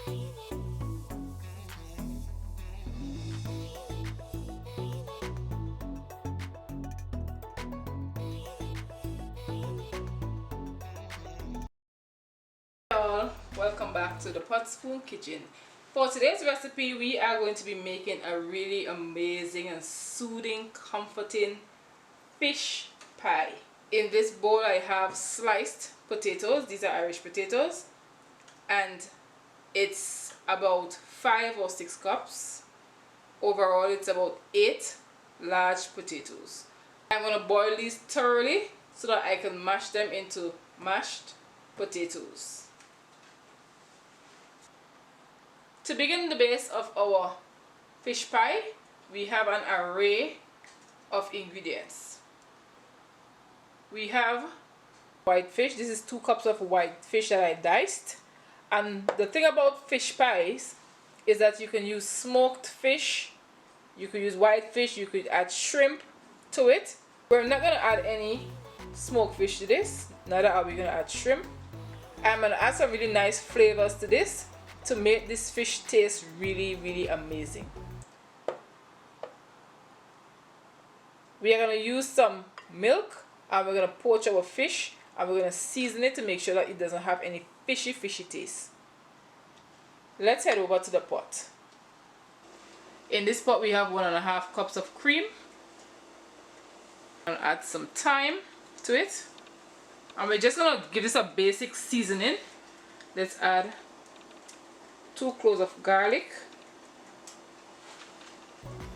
Welcome back to the Potspoon kitchen. For today's recipe, we are going to be making a really amazing and soothing, comforting fish pie. In this bowl I have sliced potatoes. These are Irish potatoes, and it's about 5 or 6 cups. Overall it's about 8 large potatoes. I'm going to boil these thoroughly so that I can mash them into mashed potatoes. To begin the base of our fish pie, we have an array of ingredients. We have white fish. This is 2 cups of white fish that I diced. And the thing about fish pies is that you can use smoked fish, you could use white fish, you could add shrimp to it. We're not going to add any smoked fish to this, neither are we going to add shrimp. I'm going to add some really nice flavors to this to make this fish taste really amazing. We are going to use some milk, and we're going to poach our fish, and we're going to season it to make sure that it doesn't have any fishy taste. Let's head over to the pot. In this pot we have 1.5 cups of cream. I'm going to add some thyme to it, and we're just going to give this a basic seasoning. Let's add 2 cloves of garlic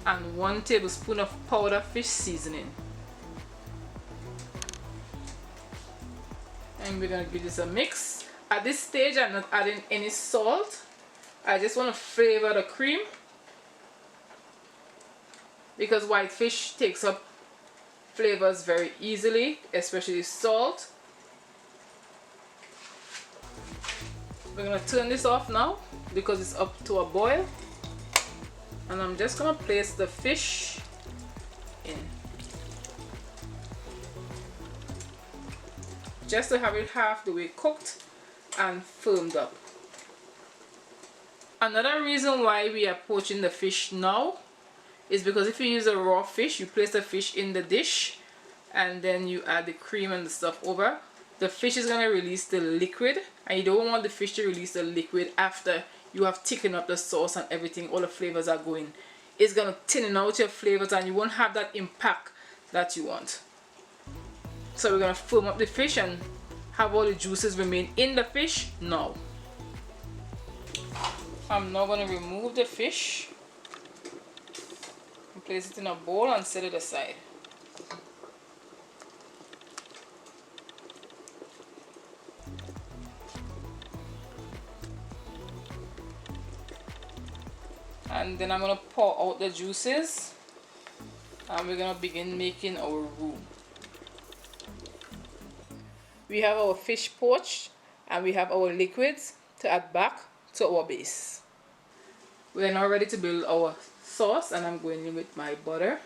and 1 tablespoon of powdered fish seasoning. And we're going to give this a mix. At this stage I'm not adding any salt. I just want to flavor the cream, because white fish takes up flavors very easily, especially salt. We're going to turn this off now because it's up to a boil, and I'm just going to place the fish in just to have it half the way cooked and firmed up. Another reason why we are poaching the fish now is because if you use a raw fish, you place the fish in the dish and then you add the cream and the stuff over, the fish is going to release the liquid, and you don't want the fish to release the liquid after you have thickened up the sauce and everything, all the flavors are going. It's going to thin out your flavors and you won't have that impact that you want. So we're going to firm up the fish and have all the juices remain in the fish now. I'm now going to remove the fish and place it in a bowl and set it aside. And then I'm going to pour out the juices, and we're going to begin making our roux. We have our fish poached and we have our liquids to add back to our base. We're now ready to build our sauce, and I'm going in with my butter,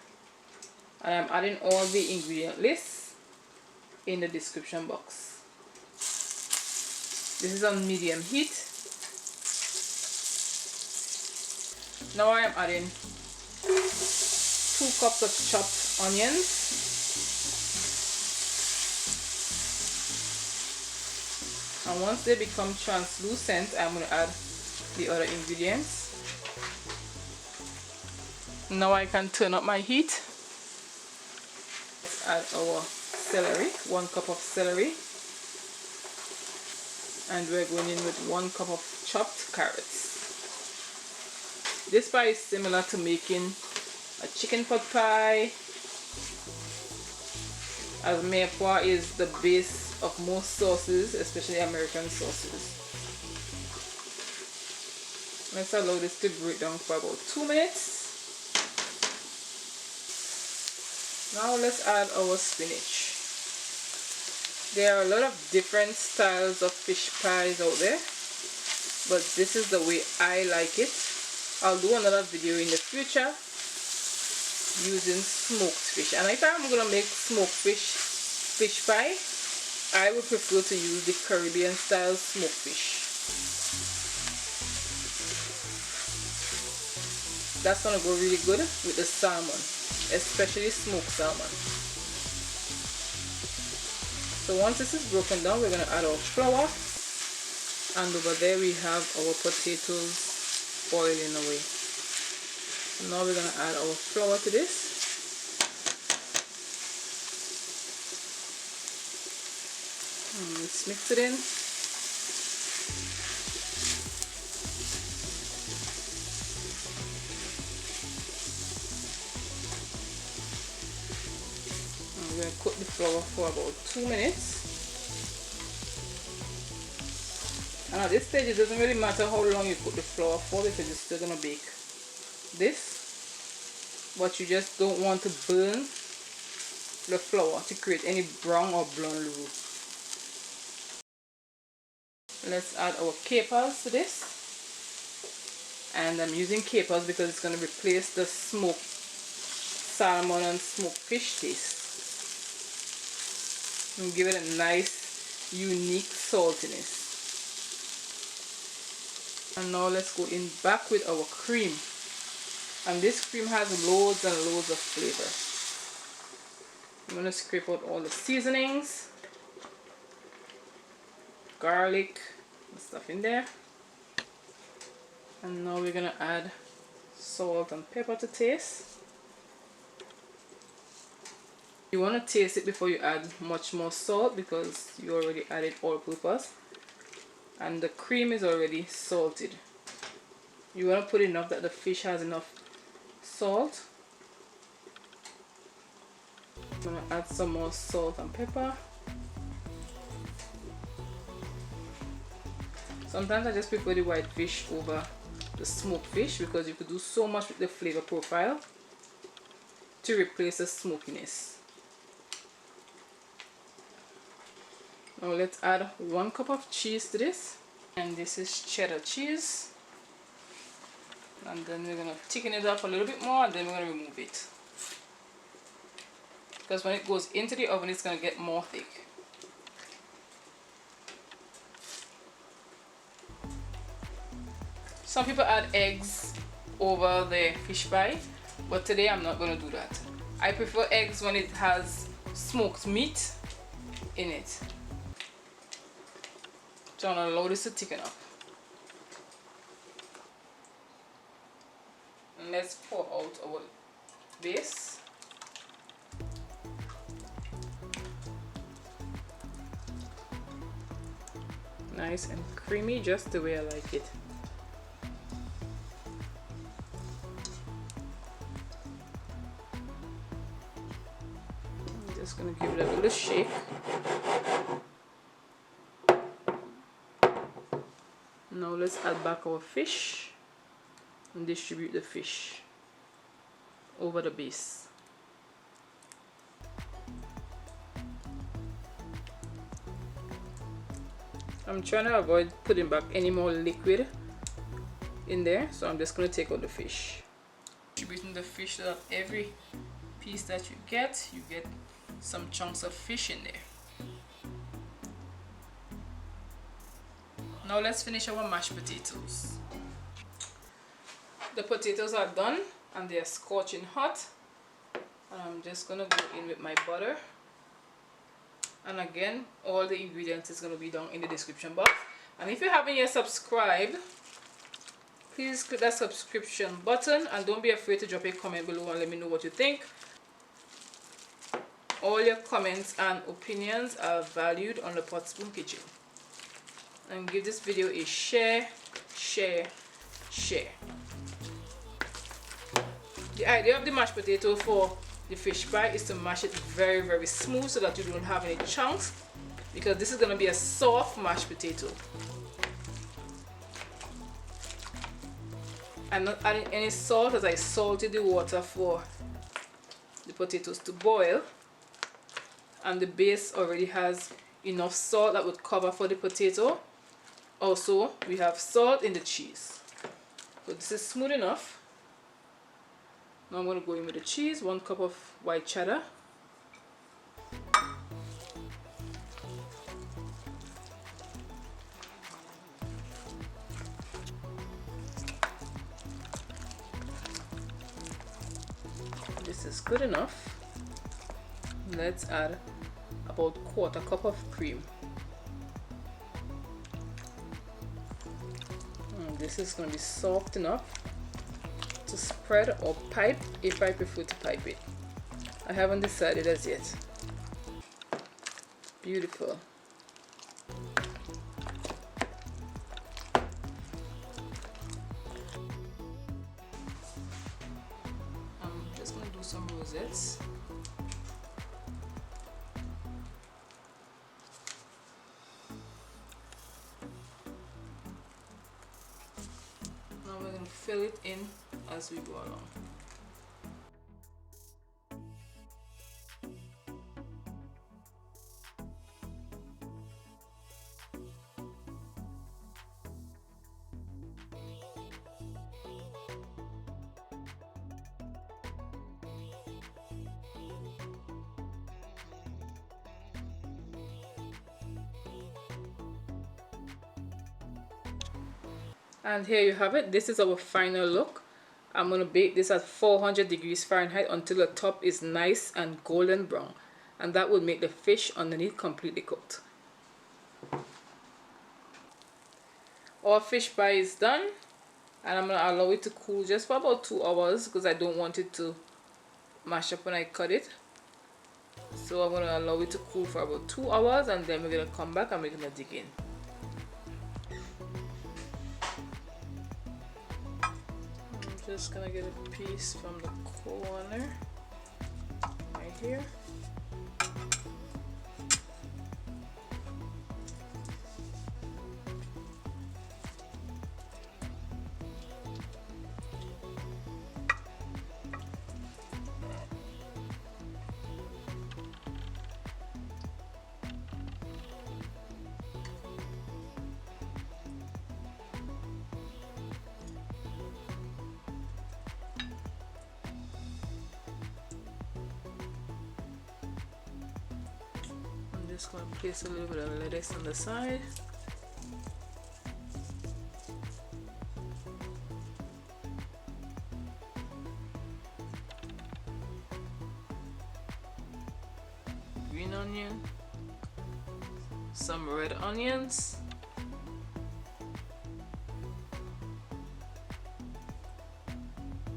and I'm adding all the ingredient lists in the description box. This is on medium heat. Now I am adding 2 cups of chopped onions, and once they become translucent, I'm going to add the other ingredients. Now I can turn up my heat. Let's add our celery, 1 cup of celery, and we're going in with 1 cup of chopped carrots. This pie is similar to making a chicken pot pie, as mirepoix is the base of most sauces, especially American sauces. Let's allow this to break down for about 2 minutes. Now let's add our spinach. There are a lot of different styles of fish pies out there, but this is the way I like it. I'll do another video in the future using smoked fish, and if I'm going to make smoked fish pie, I would prefer to use the Caribbean style smoked fish. That's gonna go really good with the salmon, especially smoked salmon. So once this is broken down, we're gonna add our flour, and over there we have our potatoes boiling away. So now we're gonna add our flour to this. Let's mix it in. I'm going to cook the flour for about 2 minutes. And at this stage, it doesn't really matter how long you cook the flour for because you're still going to bake this. But you just don't want to burn the flour to create any brown or blonde roux. Let's add our capers to this, and I'm using capers because it's going to replace the smoked salmon and smoked fish taste and give it a nice unique saltiness. And now let's go in back with our cream, and this cream has loads and loads of flavor. I'm going to scrape out all the seasonings, garlic and stuff in there, and now we're gonna add salt and pepper to taste. You want to taste it before you add much more salt because you already added all-purpose and the cream is already salted. You want to put enough that the fish has enough salt. I'm gonna add some more salt and pepper. Sometimes I just prefer the white fish over the smoked fish because you could do so much with the flavor profile to replace the smokiness. Now let's add 1 cup of cheese to this, and this is cheddar cheese, and then we're going to thicken it up a little bit more, and then we're going to remove it because when it goes into the oven it's going to get more thick. Some people add eggs over the fish pie, but today I'm not going to do that. I prefer eggs when it has smoked meat in it. So I'm going to allow this to thicken up. And let's pour out our base. Nice and creamy, just the way I like it. Just gonna give it a little shake. Now let's add back our fish and distribute the fish over the base. I'm trying to avoid putting back any more liquid in there, so I'm just going to take out the fish. Distributing the fish so that every piece that you get some chunks of fish in there. Now let's finish our mashed potatoes. The potatoes are done and they are scorching hot, and I'm just going to go in with my butter. And again, all the ingredients is going to be down in the description box. And if you haven't yet subscribed, please click that subscription button and don't be afraid to drop a comment below and let me know what you think. All your comments and opinions are valued on the Potspoon Kitchen. And give this video a share. The idea of the mashed potato for the fish pie is to mash it very, very smooth so that you don't have any chunks, because this is going to be a soft mashed potato. I'm not adding any salt as I salted the water for the potatoes to boil, and the base already has enough salt that would cover for the potato. Also, we have salt in the cheese, so this is smooth enough. Now I'm going to go in with the cheese, 1 cup of white cheddar. is good enough. Let's add about 1/4 cup of cream. And this is going to be soft enough to spread or pipe if I prefer to pipe it. I haven't decided as yet. Beautiful. I'm just going to do some rosettes. Now we're going to fill it in as we go along. And here you have it. This is our final look. I'm going to bake this at 400 degrees Fahrenheit until the top is nice and golden brown. And that will make the fish underneath completely cooked. Our fish pie is done. And I'm going to allow it to cool just for about 2 hours because I don't want it to mash up when I cut it. So I'm going to allow it to cool for about 2 hours, and then we're going to come back and we're going to dig in. Just gonna get a piece from the corner right here. Just going to place a little bit of lettuce on the side. Green onion. Some red onions.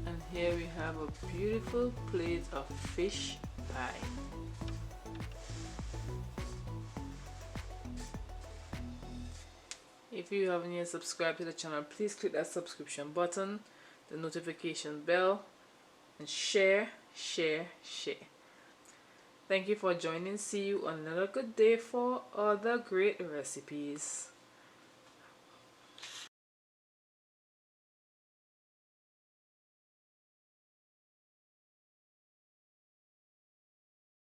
And here we have a beautiful plate of fish pie. If you haven't yet subscribed to the channel, please click that subscription button, the notification bell, and share. Thank you for joining. See you on another good day for other great recipes.